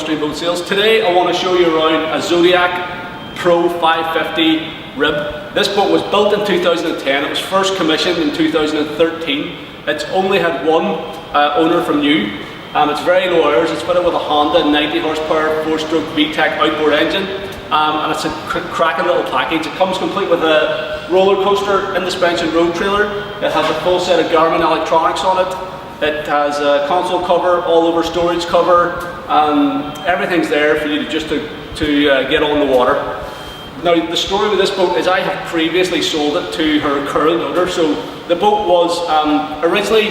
GulfStream Boat Sales. Today I want to show you around a Zodiac Pro 550 rib. This boat was built in 2010, it was first commissioned in 2013. It's only had one owner from new. It's very low hours, it's fitted with a Honda 90 horsepower 4-stroke VTEC outboard engine. And it's a cracking little package. It comes complete with a roller coaster in the suspension road trailer. It has a full set of Garmin electronics on it. It has a console cover, all over storage cover, and everything's there for you to get on the water. Now the story with this boat is I have previously sold it to her current owner. So the boat was originally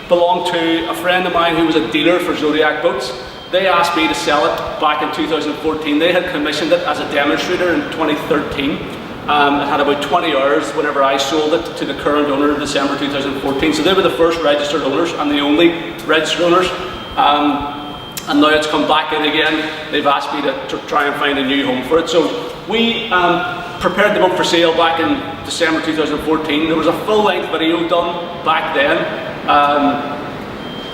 belonged to a friend of mine who was a dealer for Zodiac boats. They asked me to sell it back in 2014. They had commissioned it as a demonstrator in 2013. It had about 20 hours whenever I sold it to the current owner in December 2014. So they were the first registered owners and the only registered owners. And now it's come back in again. They've asked me to try and find a new home for it. So we prepared the boat for sale back in December 2014. There was a full-length video done back then.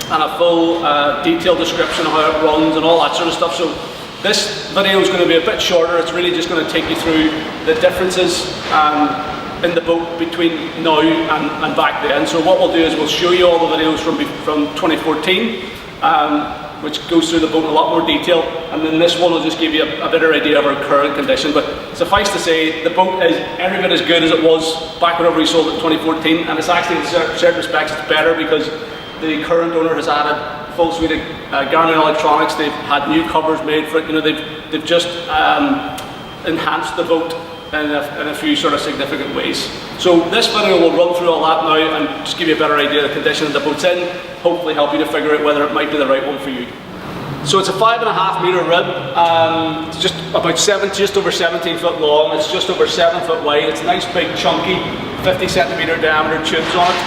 And a full detailed description of how it runs and all that sort of stuff. So this video is going to be a bit shorter. It's really just going to take you through the differences in the boat between now and back then. So what we'll do is we'll show you all the videos from 2014, which goes through the boat in a lot more detail, and then this one will just give you a better idea of our current condition. But suffice to say, the boat is every bit as good as it was back whenever we sold it in 2014, and it's actually in certain respects it's better because the current owner has added a full suite of Garmin electronics. They've had new covers made for it. You know, they've just enhanced the boat in a few sort of significant ways. So this video will run through all that now and just give you a better idea of the condition the boat's in. Hopefully help you to figure out whether it might be the right one for you. So it's a 5.5 metre rib. It's just over 17 foot long. It's just over 7 foot wide. It's nice, big, chunky, 50 centimetre diameter tubes on it.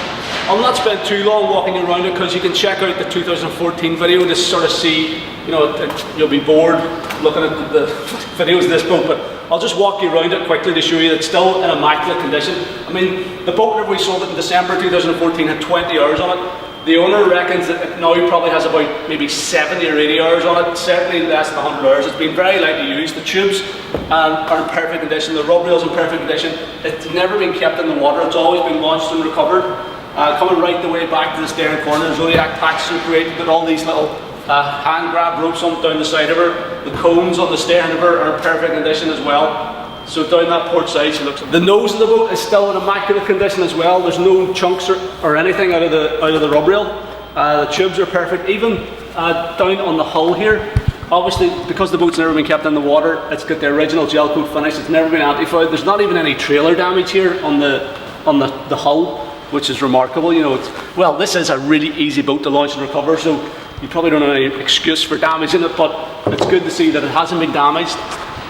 I'll not spend too long walking around it because you can check out the 2014 video to sort of see, you know, you'll be bored looking at the videos of this boat, but I'll just walk you around it quickly to show you that it's still in immaculate condition. I mean, the boat that we sold it in December 2014 had 20 hours on it. The owner reckons that it now probably has about maybe 70 or 80 hours on it, certainly less than 100 hours. It's been very lightly used. The tubes are in perfect condition, the rub rail's in perfect condition. It's never been kept in the water, it's always been launched and recovered. Coming right the way back to the stern corner, the Zodiac packs are great. We've got all these little hand grab ropes on down the side of her. The cones on the stern of her are in perfect condition as well. So down that port side she looks. The nose of the boat is still in immaculate condition as well. There's no chunks or anything out of the rub rail. The tubes are perfect. Even down on the hull here, obviously because the boat's never been kept in the water, it's got the original gel coat finish. It's never been anti-fouled. There's not even any trailer damage here on the hull, which is remarkable. You know, well, this is a really easy boat to launch and recover, so you probably don't have any excuse for damaging it, but it's good to see that it hasn't been damaged.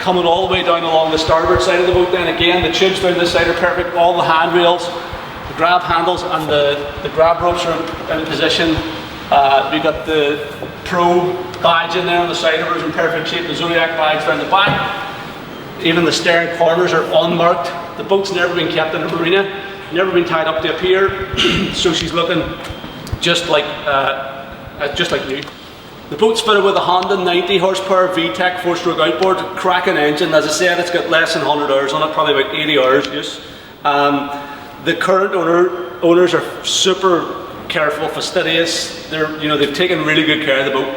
Coming all the way down along the starboard side of the boat, then again, the tubes down this side are perfect. All the handrails, the grab handles and the grab ropes are in position. We've got the Pro badge in there on the side of it is in perfect shape. The Zodiac badge down the back. Even the stern corners are unmarked. The boat's never been kept in a marina. Never been tied up to a pier, so she's looking just like new. The boat's fitted with a Honda 90 horsepower VTEC 4-stroke outboard, cracking engine. As I said, it's got less than 100 hours on it, probably about 80 hours use. The current owners are super careful, fastidious. They've taken really good care of the boat.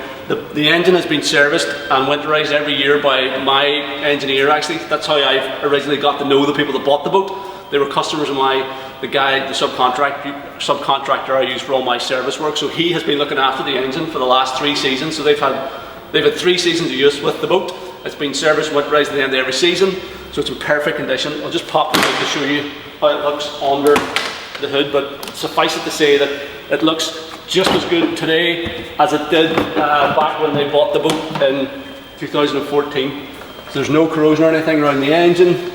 The engine has been serviced and winterized every year by my engineer. Actually, that's how I originally got to know the people that bought the boat. They were customers of the subcontractor I use for all my service work. So he has been looking after the engine for the last 3 seasons. So they've had 3 seasons of use with the boat. It's been serviced, winterized at the end of every season. So it's in perfect condition. I'll just pop it out to show you how it looks under the hood. But suffice it to say that it looks just as good today as it did back when they bought the boat in 2014. So there's no corrosion or anything around the engine.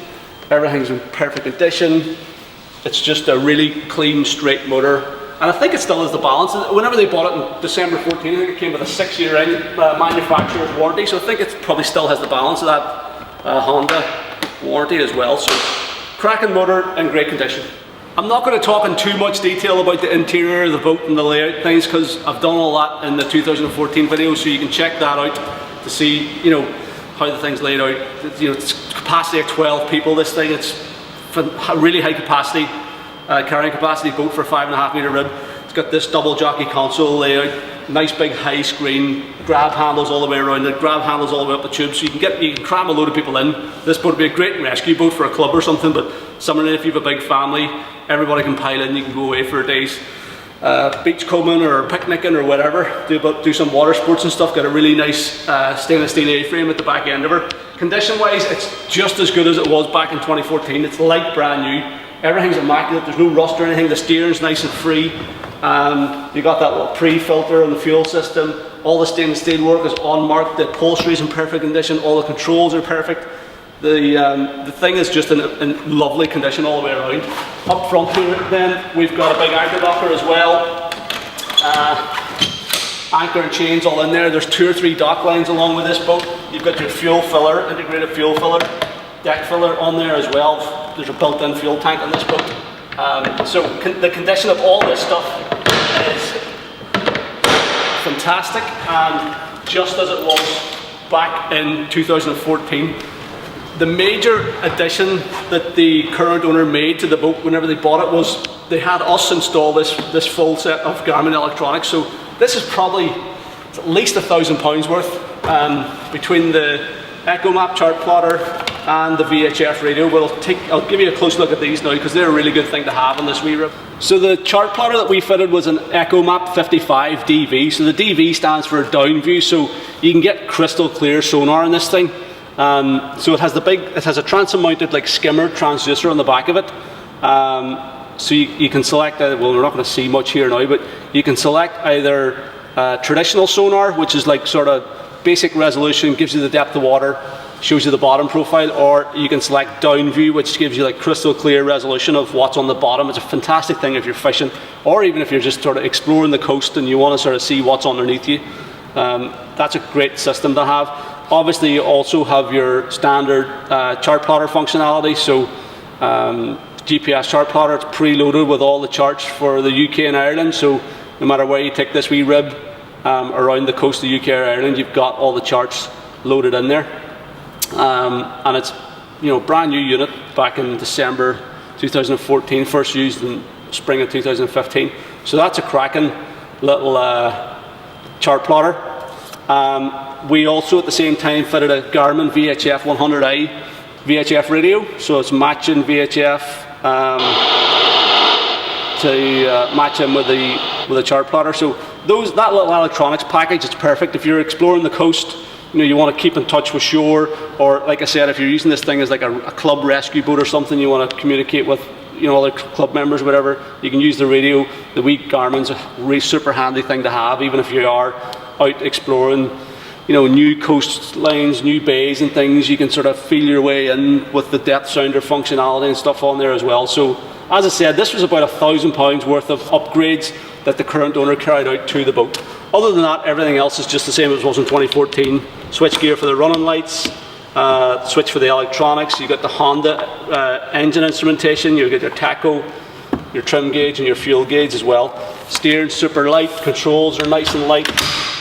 Everything's in perfect condition. It's just a really clean, straight motor. And I think it still has the balance. Whenever they bought it in December 14, I think it came with a 6-year manufacturer's warranty. So I think it probably still has the balance of that Honda warranty as well. So cracking motor in great condition. I'm not going to talk in too much detail about the interior of the boat and the layout things because I've done all that in the 2014 video, so you can check that out to see, you know, how the thing's laid out. You know, it's capacity of 12 people, this thing. It's a really high capacity, carrying capacity boat for a 5.5 metre rib. It's got this double jockey console layout, nice big high screen, grab handles all the way around it, grab handles all the way up the tube, so you can cram a load of people in. This boat would be a great rescue boat for a club or something, but summer if you have a big family, everybody can pile in, you can go away for a day's beachcombing or picnicking or whatever, do some water sports and stuff. Got a really nice stainless steel A-frame at the back end of her. Condition wise, it's just as good as it was back in 2014. It's like brand new. Everything's immaculate, there's no rust or anything, the steering's nice and free. You got that little pre-filter on the fuel system. All the stainless steel work is on mark, the upholstery is in perfect condition, all the controls are perfect. The thing is just in lovely condition all the way around. Up front here then, we've got a big anchor docker as well. Anchor and chains all in there. There's 2 or 3 dock lines along with this boat. You've got your fuel filler, integrated fuel filler, deck filler on there as well. There's a built-in fuel tank on this boat. So the condition of all this stuff is fantastic, and just as it was back in 2014. The major addition that the current owner made to the boat whenever they bought it was they had us install this full set of Garmin electronics. So this is probably at least £1,000 worth between the Echo Map chart plotter and the VHF radio. I'll give you a close look at these now because they're a really good thing to have on this wee rib. So the chart plotter that we fitted was an Echo Map 55 DV. So the DV stands for down view, so you can get crystal clear sonar in this thing. So it has a transom mounted like skimmer transducer on the back of it. So you can select, well, we're not going to see much here now, but you can select either traditional sonar, which is like sort of basic resolution, gives you the depth of water, shows you the bottom profile, or you can select down view, which gives you like crystal clear resolution of what's on the bottom. It's a fantastic thing if you're fishing, or even if you're just sort of exploring the coast and you want to sort of see what's underneath you. That's a great system to have. Obviously, you also have your standard chart plotter functionality. So GPS chart plotter, it's preloaded with all the charts for the UK and Ireland. So no matter where you take this wee rib around the coast of the UK or Ireland, you've got all the charts loaded in there. And it's, you know, brand new unit back in December 2014, first used in spring of 2015. So that's a cracking little chart plotter. We also at the same time fitted a Garmin VHF 100i VHF radio, so it's matching VHF to match in with the chart plotter. So that little electronics package, it's perfect if you're exploring the coast. You know, you want to keep in touch with shore, or like I said, if you're using this thing as like a club rescue boat or something, you want to communicate with, you know, other club members, whatever. You can use the radio. The wee Garmin's a really super handy thing to have, even if you are out exploring, you know, new coastlines, new bays and things. You can sort of feel your way in with the depth sounder functionality and stuff on there as well. So as I said, this was about £1,000 worth of upgrades that the current owner carried out to the boat. Other than that, everything else is just the same as it was in 2014. Switch gear for the running lights, switch for the electronics. You got the Honda engine instrumentation. You get your tacho, your trim gauge and your fuel gauge as well. Steering super light, controls are nice and light.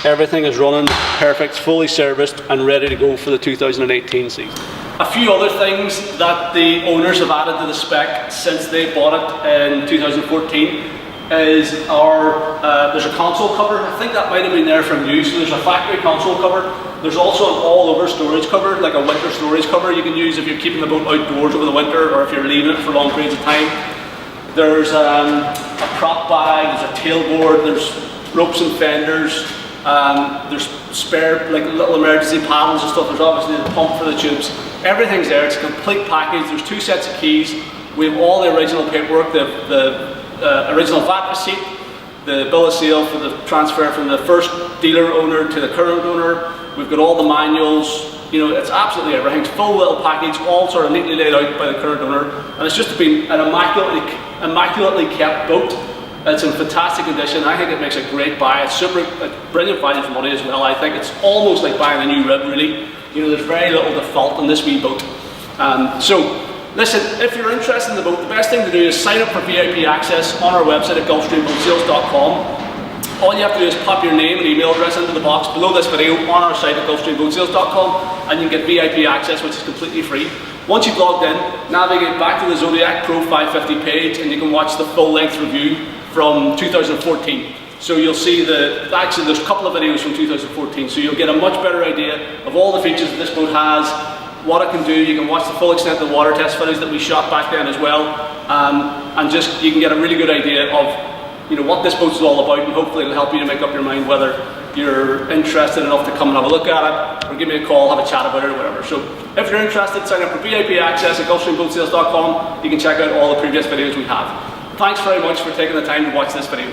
Everything is running perfect, fully serviced and ready to go for the 2018 season. A few other things that the owners have added to the spec since they bought it in 2014 is there's a console cover. I think that might have been there from you. So there's a factory console cover. There's also an all-over storage cover, like a winter storage cover you can use if you're keeping the boat outdoors over the winter or if you're leaving it for long periods of time. There's a prop bag, there's a tailboard, there's ropes and fenders, there's spare like little emergency paddles and stuff. There's obviously the pump for the tubes. Everything's there. It's a complete package. There's 2 sets of keys. We have all the original paperwork, the original VAT receipt, the bill of sale for the transfer from the first dealer owner to the current owner. We've got all the manuals. You know, it's absolutely everything. It's full little package, all sort of neatly laid out by the current owner, and it's just been an immaculately kept boat. It's in fantastic condition. I think it makes a great buy. It's brilliant value for money as well. I think it's almost like buying a new rib, really. You know, there's very little default in this wee boat. So, listen, if you're interested in the boat, the best thing to do is sign up for VIP access on our website at GulfStream.com. All you have to do is pop your name and email address into the box below this video on our site at GulfStreamBoatSales.com, and you can get VIP access, which is completely free. Once you've logged in, navigate back to the Zodiac Pro 550 page and you can watch the full length review from 2014. So you'll see actually there's a couple of videos from 2014, so you'll get a much better idea of all the features that this boat has, what it can do. You can watch the full extent of the water test footage that we shot back then as well, and just you can get a really good idea of what this boat is all about, and hopefully it'll help you to make up your mind whether you're interested enough to come and have a look at it, or give me a call, have a chat about it, or whatever. So if you're interested, sign up for VIP access at GulfStreamBoatSales.com. You can check out all the previous videos we have. Thanks very much for taking the time to watch this video.